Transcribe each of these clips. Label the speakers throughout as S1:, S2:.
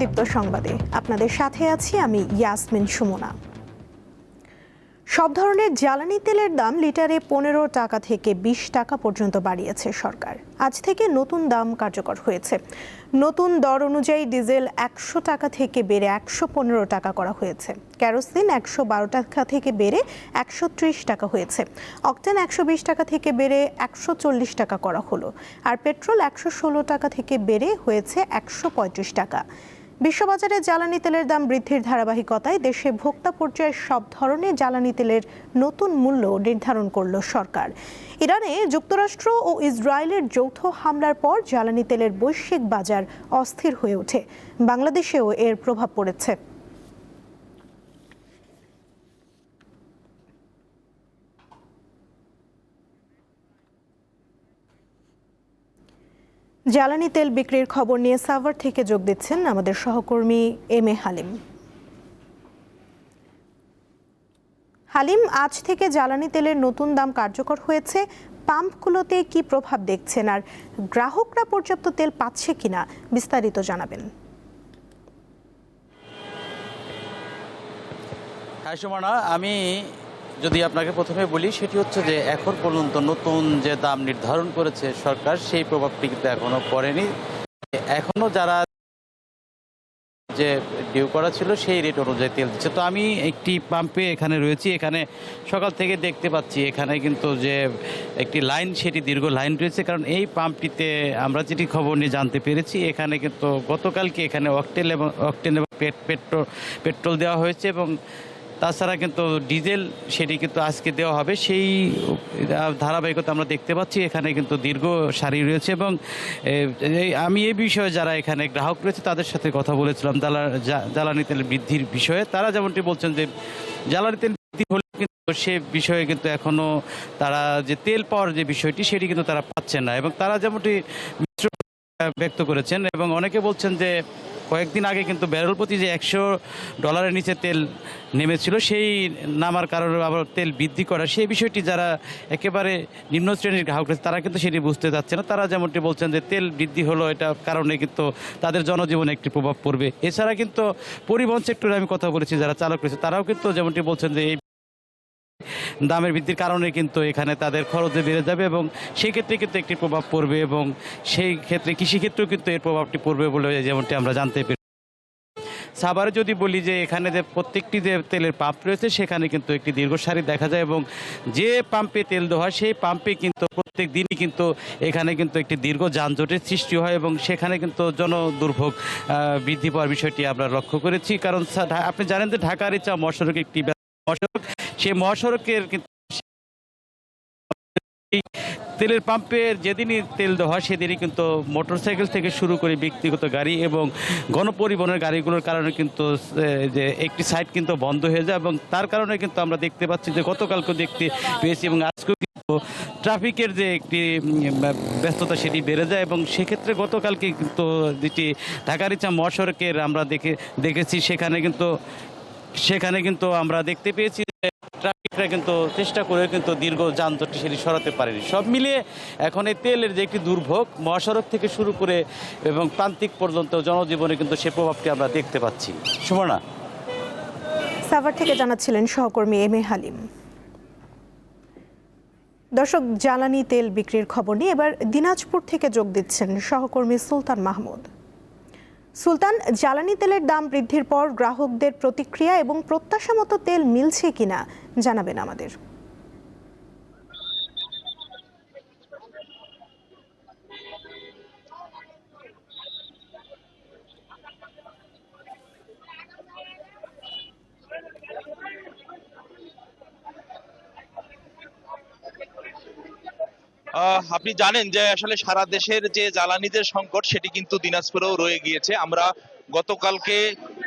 S1: দীপ্ত সংবাদে আপনাদের সাথে আছি আমি ইয়াসমিন সুমনা। সব ধরনের জ্বালানি তেলের দাম লিটারে ১৫ টাকা থেকে ২০ টাকা পর্যন্ত বাড়িয়েছে সরকার। আজ থেকে নতুন দাম কার্যকর হয়েছে। নতুন দর অনুযায়ী ডিজেল ১০০ টাকা থেকে বেড়ে ১১৫ টাকা করা হয়েছে। কেরোসিন ১১২ টাকা থেকে বেড়ে ১৩০ টাকা হয়েছে। অকটেন ১২০ টাকা থেকে বেড়ে ১৪০ টাকা করা হলো। আর পেট্রোল ১১৬ টাকা থেকে বেড়ে হয়েছে ১৩৫ টাকা। বিশ্ববাজারে জ্বালানি তেলের দাম বৃদ্ধির ধারাবাহিকতায় দেশে ভোক্তা পর্যায়ে সব ধরনের জ্বালানি তেলের নতুন মূল্য নির্ধারণ করল সরকার। ইরানে যুক্তরাষ্ট্র ও ইসরায়েলের যৌথ হামলার পর জ্বালানি তেলের বৈশ্বিক বাজার অস্থির হয়ে ওঠে। বাংলাদেশেও এর প্রভাব পড়েছে। জ্বালানি তেল বিক্রির খবর নিয়ে সাভার থেকে যোগ দিচ্ছেন আমাদের সহকর্মী এম এ হালিম। হালিম, আজ থেকে জ্বালানি তেলের নতুন দাম কার্যকর হয়েছে। পাম্পগুলোতে কি প্রভাব দেখছেন, আর গ্রাহকরা পর্যাপ্ত তেল পাচ্ছে কিনা বিস্তারিত জানাবেন।
S2: হ্যাঁ সুমনা, আমি যদি আপনাকে প্রথমে বলি সেটি হচ্ছে যে এখন পর্যন্ত নতুন যে দাম নির্ধারণ করেছে সরকার সেই প্রভাবটি কিন্তু এখনো পড়েনি। এখনো যারা যে ডিউ করা ছিল সেই রেট অনুযায়ী তেল দিচ্ছে। তো আমি একটি পাম্পে এখানে রয়েছি, এখানে সকাল থেকে দেখতে পাচ্ছি এখানে কিন্তু যে একটি লাইন, সেটি দীর্ঘ লাইন রয়েছে। কারণ এই পাম্পটিতে আমরা যেটি খবর নিয়ে জানতে পেরেছি এখানে কিন্তু গতকালকে এখানে অকটেন এবং পেট্রোল দেওয়া হয়েছে এবং তাছাড়া কিন্তু ডিজেল সেটি কিন্তু আজকে দেওয়া হবে। সেই ধারাবাহিকতা আমরা দেখতে পাচ্ছি। এখানে কিন্তু দীর্ঘ সারি রয়েছে এবং আমি এই বিষয়ে যারা এখানে গ্রাহক রয়েছে তাদের সাথে কথা বলেছিলাম জ্বালানি তেল বৃদ্ধির বিষয়ে। তারা যেমনটি বলছেন যে জ্বালানি তেল বৃদ্ধি হলে কিন্তু সে বিষয়ে কিন্তু এখনও তারা যে তেল পাওয়ার যে বিষয়টি সেটি কিন্তু তারা পাচ্ছেন না এবং তারা যেমনটি মিশ্র ব্যক্ত করেছেন এবং অনেকে বলছেন যে কয়েকদিন আগে কিন্তু ব্যারেল প্রতি যে $১০০ নিচে তেল নেমেছিল, সেই নামার কারণে আবার তেল বৃদ্ধি করা, সেই বিষয়টি যারা একেবারে নিম্ন শ্রেণীর গ্রাহক রয়েছে তারা কিন্তু সেটি বুঝতে যাচ্ছে না। তারা যেমনটি বলছেন যে তেল বৃদ্ধি হলো, এটা কারণে কিন্তু তাদের জনজীবনে একটি প্রভাব পড়বে। এছাড়া কিন্তু পরিবহন সেক্টরে আমি কথা বলেছি যারা চালক রয়েছে তারাও কিন্তু যেমনটি বলছেন যে এই দামের বৃদ্ধির কারণে কিন্তু এখানে তাদের খরচে বেড়ে যাবে এবং সেই ক্ষেত্রে কিন্তু একটি প্রভাব পড়বে এবং সেই ক্ষেত্রে কৃষিক্ষেত্রেও কিন্তু এর প্রভাবটি পড়বে বলে যেমনটি আমরা জানতে পেরেছি। সাভারে যদি বলি যে এখানে যে প্রত্যেকটি যে তেলের পাম্প রয়েছে সেখানে কিন্তু একটি দীর্ঘ সারি দেখা যায় এবং যে পাম্পে তেল দেওয়া হয় সেই পাম্পে কিন্তু প্রত্যেক দিনই কিন্তু এখানে কিন্তু একটি দীর্ঘ যানজটের সৃষ্টি হয় এবং সেখানে কিন্তু জনদুর্ভোগ বৃদ্ধি পাওয়ার বিষয়টি আমরা লক্ষ্য করেছি। কারণ আপনি জানেন যে ঢাকার ইচ্ছা মহাসড়ক একটি মহাসড়ক, সেই মহাসড়কের কিন্তু তেলের পাম্পের যেদিনই তেল দেওয়া হয় সেদিনই কিন্তু মোটরসাইকেল থেকে শুরু করে ব্যক্তিগত গাড়ি এবং গণপরিবহনের গাড়িগুলোর কারণে কিন্তু যে একটি সাইড কিন্তু বন্ধ হয়ে যায় এবং তার কারণে কিন্তু আমরা দেখতে পাচ্ছি যে গতকালকে দেখতে পেয়েছি এবং আজকেও কিন্তু ট্রাফিকের যে একটি ব্যস্ততা সেটি বেড়ে যায় এবং সেক্ষেত্রে গতকালকে কিন্তু যেটি ঢাকার ইচ্ছা মহাসড়কের আমরা দেখেছি সেখানে কিন্তু আমরা দেখতে পেয়েছি ট্রাফিকরা কিন্তু চেষ্টা করে কিন্তু দীর্ঘ যানজটটি সেটি সরাতে পারেনি। সব মিলিয়ে এখন এই তেলের যে একটি দুর্ভোগ মহাসড়ক থেকে শুরু করে এবং প্রান্তিক পর্যন্ত জনজীবনে কিন্তু সে প্রভাবটি আমরা দেখতে পাচ্ছি। সুমনা,
S1: সাভার থেকে জানাচ্ছিলেন সহকর্মী এম এ হালিম। দর্শক, জ্বালানি তেল বিক্রির খবর নিয়ে এবার দিনাজপুর থেকে যোগ দিচ্ছেন সহকর্মী সুলতান মাহমুদ। সুলতান, জ্বালানি তেলের দাম বৃদ্ধির পর গ্রাহকদের প্রতিক্রিয়া এবং প্রত্যাশা মতো তেল মিলছে কিনা জানাবেন আমাদের।
S3: আপনি জানেন যে আসলে সারা দেশের যে জ্বালানিদের সংকট সেটি কিন্তু দিনাজপুরেও রয়ে গিয়েছে। আমরা গতকালকে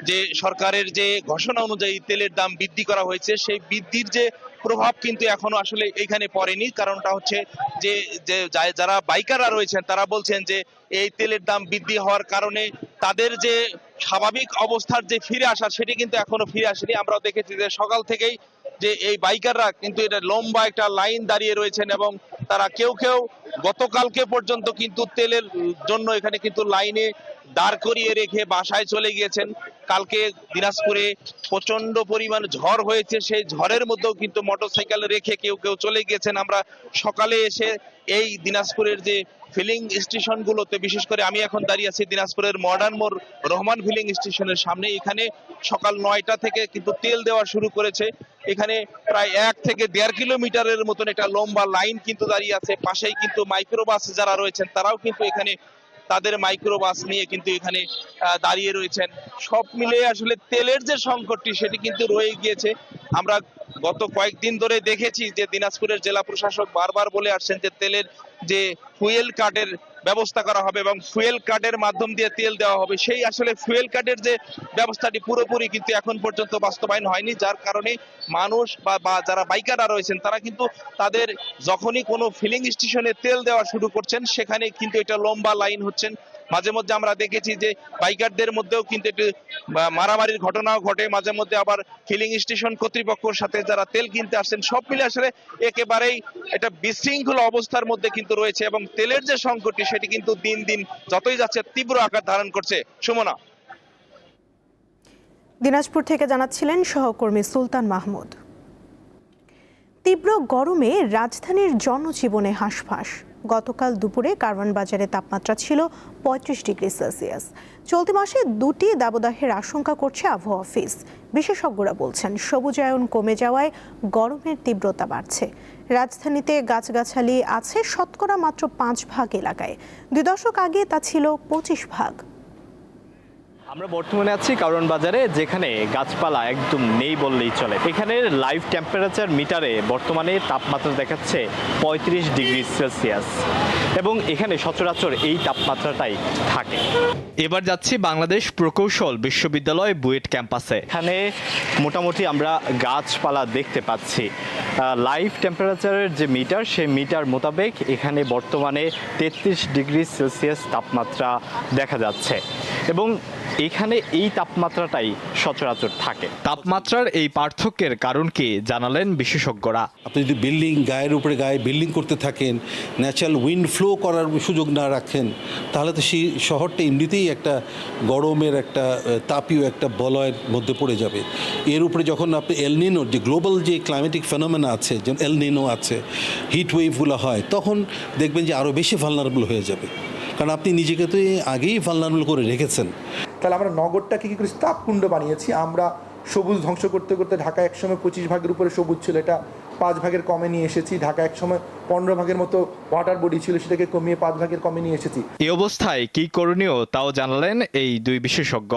S3: যে সরকারের যে ঘোষণা অনুযায়ী তেলের দাম বৃদ্ধি করা হয়েছে সেই বৃদ্ধির যে প্রভাব কিন্তু এখনো আসলে এখানে পড়েনি। কারণটা হচ্ছে যে যারা বাইকাররা রয়েছেন তারা বলছেন যে এই তেলের দাম বৃদ্ধি হওয়ার কারণে তাদের যে স্বাভাবিক অবস্থার যে ফিরে আসা সেটি কিন্তু এখনো ফিরে আসেনি। আমরা দেখেছি যে সকাল থেকেই যে এই বাইকাররা কিন্তু এটা লম্বা একটা লাইন দাঁড়িয়ে রয়েছেন এবং তারা কেউ কেউ গতকালকে পর্যন্ত কিন্তু তেলের জন্য এখানে কিন্তু লাইনে দাঁড় করিয়ে রেখে বাসায় চলে গিয়েছেন। কালকে দিনাজপুরে প্রচন্ড পরিমাণ ঝড় হয়েছে, সেই ঝড়ের মধ্যেও কিন্তু মোটরসাইকেল রেখে কেউ কেউ চলে গিয়েছেন। আমরা সকালে এসে এই দিনাজপুরের যে ফিলিং স্টেশন গুলোতে, বিশেষ করে আমি এখন দাঁড়িয়ে আছি দিনাজপুরের মডার্ন মোড় রহমান ফিলিং স্টেশনের সামনে। এখানে সকাল 9টা থেকে কিন্তু তেল দেওয়া শুরু করেছে। এখানে প্রায় 1 থেকে 1.5 কিলোমিটারের মতন একটা লম্বা লাইন কিন্তু দাঁড়িয়ে আছে। পাশেই কিন্তু মাইক্রোবাস যারা রয়েছেন তারাও কিন্তু এখানে তাদের মাইক্রোবাস নিয়ে কিন্তু এখানে দাঁড়িয়ে রয়েছেন। সব মিলে আসলে তেলের যে সংকটটি সেটি কিন্তু রয়ে গিয়েছে। আমরা গত কয়েকদিন ধরে দেখেছি যে দিনাজপুরের জেলা প্রশাসক বারবার বলে আসছেন যে তেলের যে ফুয়েল কার্ডের ব্যবস্থা করা হবে এবং ফুয়েল কার্ডের মাধ্যম দিয়ে তেল দেওয়া হবে, সেই আসলে ফুয়েল কার্ডের যে ব্যবস্থাটি পুরোপুরি কিন্তু এখন পর্যন্ত বাস্তবায়ন হয়নি, যার কারণে মানুষ বা যারা বাইকাররা রয়েছেন তারা কিন্তু তাদের যখনই কোনো ফিলিং স্টেশনে তেল দেওয়া শুরু করছেন সেখানে কিন্তু এটা লম্বা লাইন হচ্ছেন। মাঝে মধ্যে আমরা দেখেছি যে বাইকারদের মধ্যেও কিন্তু একটু মারামারির ঘটনাও ঘটে, মাঝে মধ্যে আবার ফিলিং স্টেশন কর্তৃপক্ষের সাথে যারা তেল কিনতে আসছেন, সব মিলে আসলে একেবারেই এটা বিশৃঙ্খল অবস্থার মধ্যে কিন্তু রয়েছে এবং তেলের যে সংকটটি সেটি কিন্তু দিন দিন যতই যাচ্ছে তীব্র আকার ধারণ করছে। সুমনা।
S1: দিনাজপুর থেকে জানাচ্ছিলেন সহকর্মী সুলতান মাহমুদ। তীব্র গরমে রাজধানীর জনজীবনে হাঁসফাঁস। গতকাল দুপুরে কারওয়ান বাজারে তাপমাত্রা ছিল 35 ডিগ্রি সেলসিয়াস। চলতি মাসে 2টি দাবদাহের আশঙ্কা করছে আবহাওয়া অফিস। বিশেষজ্ঞরা বলছেন সবুজায়ন কমে যাওয়ায় গরমের তীব্রতা বাড়ছে। রাজধানীতে গাছগাছালি আছে শতকরা মাত্র 5% এলাকায়। 2 দশক আগে তা ছিল 25%।
S4: আমরা বর্তমানে আছি কারওয়ান বাজারে, যেখানে গাছপালা একদম নেই বললেই চলে। এখানের লাইভ টেম্পারেচার মিটারে বর্তমানে তাপমাত্রা দেখাচ্ছে 35 ডিগ্রি সেলসিয়াস এবং এখানে সচরাচর এই তাপমাত্রাটাই থাকে। এবার যাচ্ছি বাংলাদেশ প্রকৌশল বিশ্ববিদ্যালয় বুয়েট ক্যাম্পাসে। এখানে মোটামুটি আমরা গাছপালা দেখতে পাচ্ছি। লাইভ টেম্পারেচারের যে মিটার, সেই মিটার মোতাবেক এখানে বর্তমানে 33 ডিগ্রি সেলসিয়াস তাপমাত্রা দেখা যাচ্ছে এবং এখানে এই তাপমাত্রাটাই সচরাচর থাকে। তাপমাত্রার এই পার্থক্যের কারণ কি জানালেন বিশেষজ্ঞরা।
S5: আপনি যদি গায়ের উপরে গায়ে বিল্ডিং করতে থাকেন, ন্যাচারাল উইন্ড ফ্লো করার সুযোগ না রাখেন, তাহলে তো সেই শহরটা এমনিতেই একটা গরমের একটা তাপীয় একটা বলয়ের মধ্যে পড়ে যাবে। এর উপরে যখন আপনি এলনিনো, যে গ্লোবাল যে ক্লাইমেটিক ফেনোমেনা আছে, যেমন এলনিনো আছে, হিট ওয়েভগুলো হয়, তখন দেখবেন যে আরও বেশি ভালনারেবল হয়ে যাবে, কারণ আপনি নিজেকে তো আগেই ভালনারেবল করে রেখেছেন।
S6: তাহলে আমরা নগরটাকে কী করে তাপকুণ্ড বানিয়েছি। আমরা সবুজ ধ্বংস করতে করতে ঢাকা একসময় 25 ভাগের উপরে সবুজ ছিল, এটা 5 ভাগের কমে নিয়ে এসেছি। ঢাকা একসময় 15 ভাগের মতো ওয়াটার বডি ছিল, সেটাকে কমিয়ে 5 ভাগের কমে নিয়ে এসেছি।
S4: এই অবস্থায় কি করণীয় তাও জানালেন এই 2 বিশেষজ্ঞ।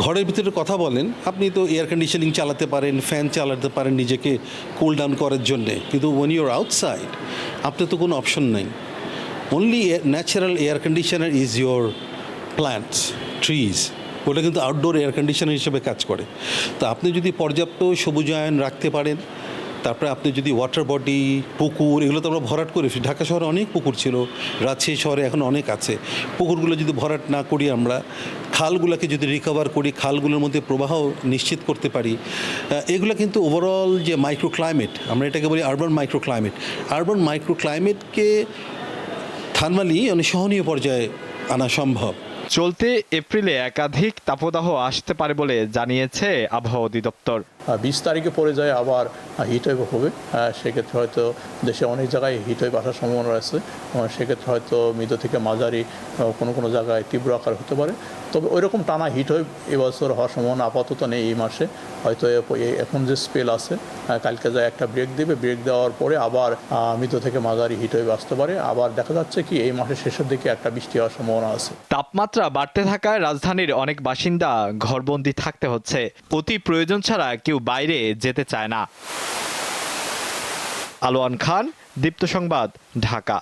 S5: ঘরের ভিতরে কথা বলেন, আপনি তো এয়ার কন্ডিশনিং চালাতে পারেন, ফ্যান চালাতে পারেন নিজেকে কুল ডাউন করার জন্যে, কিন্তু ওয়েন ইউর আউটসাইড আপনার তো কোনো অপশন নেই। Only natural air conditioner is your plants, trees. ওটা কিন্তু আউটডোর এয়ার কন্ডিশনার হিসেবে কাজ করে। তো আপনি যদি পর্যাপ্ত সবুজায়ন রাখতে পারেন, তারপরে আপনি যদি ওয়াটার বডি, পুকুর, এগুলো তো আমরা ভরাট করে, ঢাকা শহরে অনেক পুকুর ছিল, রাজশাহী শহরে এখন অনেক আছে। পুকুরগুলো যদি ভরাট না করি, আমরা খালগুলোকে যদি রিকভার করি, খালগুলোর মধ্যে প্রবাহ নিশ্চিত করতে পারি, এগুলো কিন্তু ওভারঅল যে মাইক্রো ক্লাইমেট, আমরা এটাকে বলি urban micro climate, urban micro ক্লাইমেটকে থার্মালি সহনীয় পর্যায়ে আনা সম্ভব।
S4: চলতি এপ্রিলে একাধিক তাপদাহ আসতে পারে বলে জানিয়েছে আবহাওয়া অধিদপ্তর।
S7: 20 তারিখে পড়ে যায় আবার হিট ওয়েভ হবে, সেক্ষেত্রে হয়তো দেশে অনেক জায়গায় হিট ওয়েভ আসার সম্ভাবনা রয়েছে। সেক্ষেত্রে হয়তো মৃদু থেকে মাঝারি কোনো কোনো জায়গায় তীব্র আকার হতে পারে। তবে ওইরকম টানা হিট ওয়েভ এবছর হওয়ার সম্ভাবনা আপাতত নেই এই মাসে। হয়তো এখন যে স্পেল আছে, কালকে যায় একটা ব্রেক দেবে, ব্রেক দেওয়ার পরে আবার মৃদু থেকে মাঝারি হিট ওয়েভ আসতে পারে। আবার দেখা যাচ্ছে কি এই মাসের শেষের দিকে একটা বৃষ্টি হওয়ার সম্ভাবনা আছে।
S4: তাপমাত্রা বাড়তে থাকায় রাজধানীর অনেক বাসিন্দা ঘরবন্দি থাকতে হচ্ছে। অতি প্রয়োজন ছাড়া কেউ বাইরে যেতে চায় না। আলোয়ান খান, দীপ্ত সংবাদ, ঢাকা।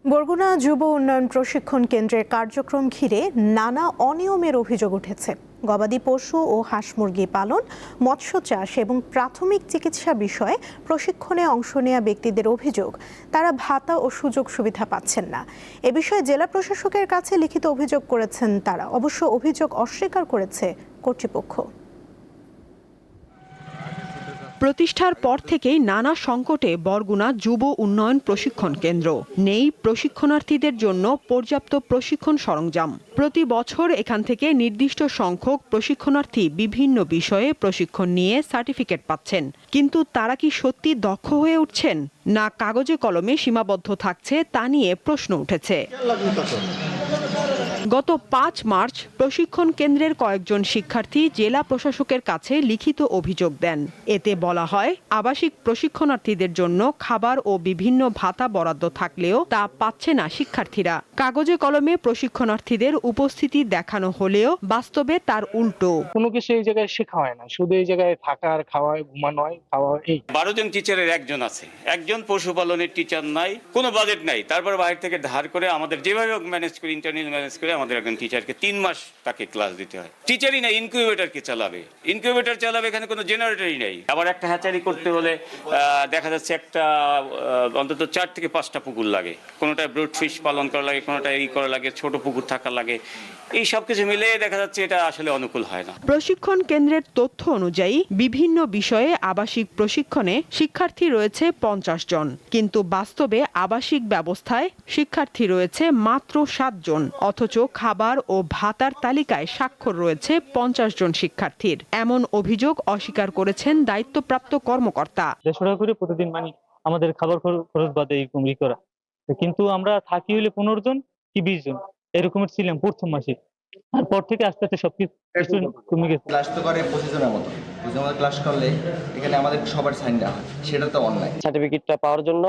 S1: বরগুনা যুব উন্নয়ন প্রশিক্ষণ কেন্দ্রের কার্যক্রম ঘিরে নানা অনিয়মের অভিযোগ উঠেছে। গবাদি পশু ও হাঁস মুরগি পালন, মৎস্য চাষ এবং প্রাথমিক চিকিৎসা বিষয়ে প্রশিক্ষণে অংশ নেওয়া ব্যক্তিদের অভিযোগ, তারা ভাতা ও সুযোগ সুবিধা পাচ্ছেন না। এ বিষয়ে জেলা প্রশাসকের কাছে লিখিত অভিযোগ করেছেন তারা। অবশ্য অভিযোগ অস্বীকার করেছে কর্তৃপক্ষ।
S8: প্রতিষ্ঠার পর থেকেই নানা সংকটে বরগুনা যুব উন্নয়ন প্রশিক্ষণ কেন্দ্র। নেই প্রশিক্ষণার্থীদের জন্য পর্যাপ্ত প্রশিক্ষণ সরঞ্জাম। প্রতি বছর এখান থেকে নির্দিষ্ট সংখ্যক প্রশিক্ষণার্থী বিভিন্ন বিষয়ে প্রশিক্ষণ নিয়ে সার্টিফিকেট পাচ্ছেন, কিন্তু তারা কি সত্যি দক্ষ হয়ে উঠছেন, না কাগজে কলমে সীমাবদ্ধ থাকছে তা নিয়ে প্রশ্ন উঠেছে। গত ৫ মার্চ প্রশিক্ষণ কেন্দ্রের কয়েকজন শিক্ষার্থী জেলা প্রশাসকের কাছে লিখিত অভিযোগ দেন। এতে বলা হয়, আবাসিক প্রশিক্ষণার্থীদের জন্য খাবার ও বিভিন্ন ভাতা বরাদ্দ থাকলেও তা পাচ্ছে না শিক্ষার্থীরা। কাগজে কলমে প্রশিক্ষণার্থীদের উপস্থিতি দেখানো হলেও বাস্তবে তার উল্টো।
S9: কোনো কিছু এই জায়গায় শেখা হয় না, শুধু এই জায়গায় থাকার, খাওয়া, ঘুমানো, খাওয়া। এই
S10: 12 জন টিচারের একজন আছে, একজন পশুপালনের টিচার নাই, কোনো বাজেট নাই। তারপর বাইরে থেকে ধার করে আমাদের যেভাবে ম্যানেজ করে, ইন্টারনাল ম্যানেজ করে আমাদের একজন টিচারকে 3 মাস তাকে ক্লাস দিতে হয়। টিচারই নাই, ইনকিউবেটরকে চালাবে। ইনকিউবেটর চালাবে, এখানে কোনো জেনারেটরই নেই। আবার একটা হ্যাচারি করতে হলে দেখা যাচ্ছে একটা অন্তত 4 থেকে 5টা পুকুর লাগে। কোনোটায় ব্রুড ফিশ পালন করা লাগে, কোনোটায় করা লাগে, ছোট পুকুর থাকা লাগে। এই সব কিছু মিলে দেখা যাচ্ছে এটা আসলে অনুকূল হয় না।
S8: প্রশিক্ষণ কেন্দ্রের তথ্য অনুযায়ী বিভিন্ন বিষয়ে আবাসিক প্রশিক্ষণে শিক্ষার্থী রয়েছে 50 জন, কিন্তু বাস্তবে আবাসিক ব্যবস্থায় শিক্ষার্থী রয়েছে মাত্র 7 জন, অথচ খাবার ও ভাতার তালিকায় স্বাক্ষর রয়েছে 50 জন শিক্ষার্থীর। এমন অভিযোগ অস্বীকার করেছেন দায়িত্বপ্রাপ্ত কর্মকর্তা।
S9: 150 টাকা করে প্রতিদিন আমাদের খাবার খরচ বাদে কুমড়ি করা, কিন্তু আমরা থাকি হইলে 15 জন কি 20 জন এরকমের ছিলাম প্রথম মাসে। তারপর থেকে আস্তে আস্তে সবকিছু কমে গেছে।
S11: ক্লাস তো করে 25 জনের মতো ক্লাস করলে এখানে আমাদের সবার সাইন দেওয়া হয়, সেটা তো অনলাইন।
S12: সার্টিফিকেটটা পাওয়ার জন্য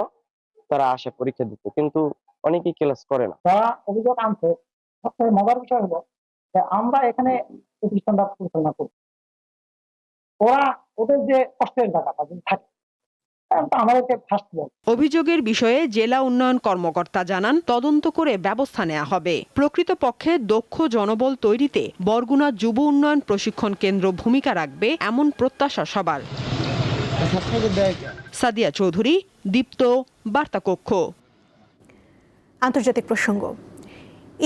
S12: তারা আসে পরীক্ষা দিতে, কিন্তু অনেকেই ক্লাস করে না।
S9: তারা অভিযোগ আনছে। সবচেয়ে মজার বিষয় হলো যে আমরা এখানে প্রতিষ্ঠানটা পরিচালনা করি, ওরা ওদের যে কষ্টের টাকাটা থাকে
S8: অভিযোগের বিষয়ে জেলা উন্নয়ন কর্মকর্তা জানান, তদন্ত করে ব্যবস্থা নেওয়া হবে। প্রকৃতপক্ষে দক্ষ জনবল তৈরিতে বরগুনা যুব উন্নয়ন প্রশিক্ষণ কেন্দ্র ভূমিকা রাখবে এমন প্রত্যাশা সবার। সাদিয়া চৌধুরী, দীপ্ত, বার্তা কক্ষ।
S1: আন্তর্জাতিক প্রসঙ্গ।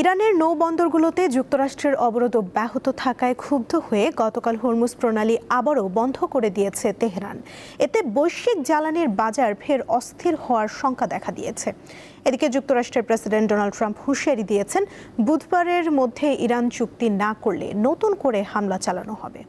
S1: ইরানের নৌবন্দরগুলোতে যুক্তরাষ্ট্রের অবরোধ অব্যাহত থাকায় ক্ষুব্ধ হয়ে গতকাল হরমুজ প্রণালী আবারও বন্ধ করে দিয়েছে তেহরান। এতে বৈশ্বিক জ্বালানির বাজার ফের অস্থির হওয়ার শঙ্কা দেখা দিয়েছে। এদিকে যুক্তরাষ্ট্রের প্রেসিডেন্ট ডোনাল্ড ট্রাম্প হুঁশিয়ারি দিয়েছেন, বুধবারের মধ্যে ইরান চুক্তি না করলে নতুন করে হামলা চালানো হবে।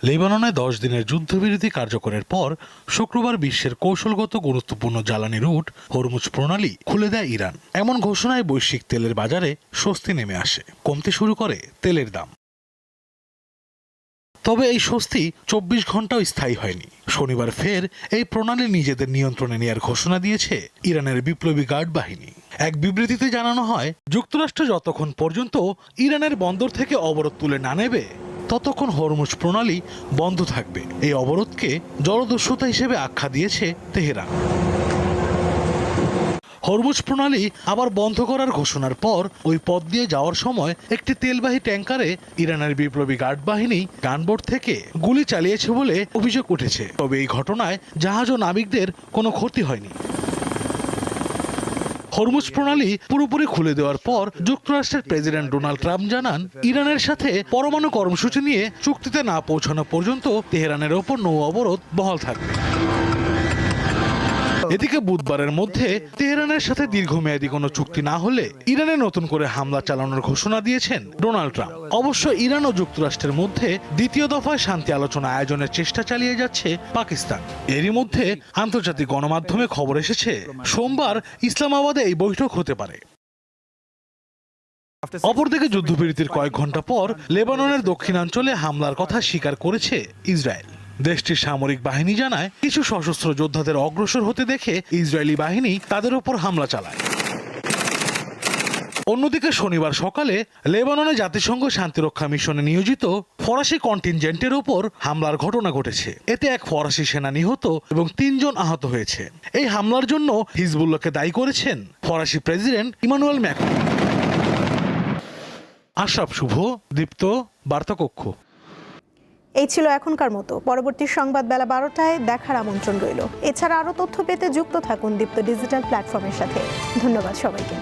S13: লেবাননে 10 দিনের যুদ্ধবিরতি কার্যকরের পর শুক্রবার বিশ্বের কৌশলগত গুরুত্বপূর্ণ জ্বালানি রুট হরমুজ প্রণালী খুলে দেয় ইরান। এমন ঘোষণায় বৈশ্বিক তেলের বাজারে স্বস্তি নেমে আসে, কমতে শুরু করে তেলের দাম। তবে এই স্বস্তি 24 ঘন্টাও স্থায়ী হয়নি। শনিবার ফের এই প্রণালী নিজেদের নিয়ন্ত্রণে নেওয়ার ঘোষণা দিয়েছে ইরানের বিপ্লবী গার্ড বাহিনী। এক বিবৃতিতে জানানো হয়, যুক্তরাষ্ট্র যতক্ষণ পর্যন্ত ইরানের বন্দর থেকে অবরোধ তুলে না নেবে ততক্ষণ হরমুজ প্রণালী বন্ধ থাকবে। এই অবরোধকে জলদস্যুতা হিসেবে আখ্যা দিয়েছে তেহরান। হরমুজ প্রণালী আবার বন্ধ করার ঘোষণার পর ওই পথ দিয়ে যাওয়ার সময় একটি তেলবাহী ট্যাঙ্কারে ইরানের বিপ্লবী গার্ড বাহিনী গানবোট থেকে গুলি চালিয়েছে বলে অভিযোগ উঠেছে। তবে এই ঘটনায় জাহাজ ও নাবিকদের কোনো ক্ষতি হয়নি। হরমুজ প্রণালী পুরোপুরি খুলে দেওয়ার পর যুক্তরাষ্ট্রের প্রেসিডেন্ট ডোনাল্ড ট্রাম্প জানান, ইরানের সাথে পরমাণু কর্মসূচি নিয়ে চুক্তিতে না পৌঁছানো পর্যন্ত তেহরানের ওপর নৌ অবরোধ বহাল থাকবে। এদিকে বুধবারের মধ্যে তেহরানের সাথে দীর্ঘমেয়াদী কোনো চুক্তি না হলে ইরানে নতুন করে হামলা চালানোর ঘোষণা দিয়েছেন ডোনাল্ড ট্রাম্প। অবশ্য ইরান ও যুক্তরাষ্ট্রের মধ্যে দ্বিতীয় দফায় শান্তি আলোচনা আয়োজনের চেষ্টা চালিয়ে যাচ্ছে পাকিস্তান। এরই মধ্যে আন্তর্জাতিক গণমাধ্যমে খবর এসেছে, সোমবার ইসলামাবাদে এই বৈঠক হতে পারে। অপরদিকে যুদ্ধবিরতির কয়েক ঘন্টা পর লেবাননের দক্ষিণাঞ্চলে হামলার কথা স্বীকার করেছে ইসরায়েল। দেশটির সামরিক বাহিনী জানায়, কিছু সশস্ত্র যোদ্ধাদের অগ্রসর হতে দেখে ইসরায়েলি বাহিনী তাদের উপর হামলা চালায়। অন্যদিকে শনিবার সকালে লেবাননে জাতিসংঘ শান্তিরক্ষা মিশনে নিয়োজিত ফরাসি কন্টিনজেন্টের ওপর হামলার ঘটনা ঘটেছে। এতে এক ফরাসি সেনা নিহত এবং 3 জন আহত হয়েছে। এই হামলার জন্য হিজবুল্লাহকে দায়ী করেছেন ফরাসি প্রেসিডেন্ট ইমানুয়েল ম্যাক্রন। আশরাফ শুভ, দীপ্ত, বার্তা কক্ষ।
S1: এই ছিল এখনকার মতো। পরবর্তী সংবাদ বেলা 12টায় দেখার আমন্ত্রণ রইল। এছাড়া আরও তথ্য পেতে যুক্ত থাকুন দীপ্ত ডিজিটাল প্ল্যাটফর্মের সাথে। ধন্যবাদ সবাইকে।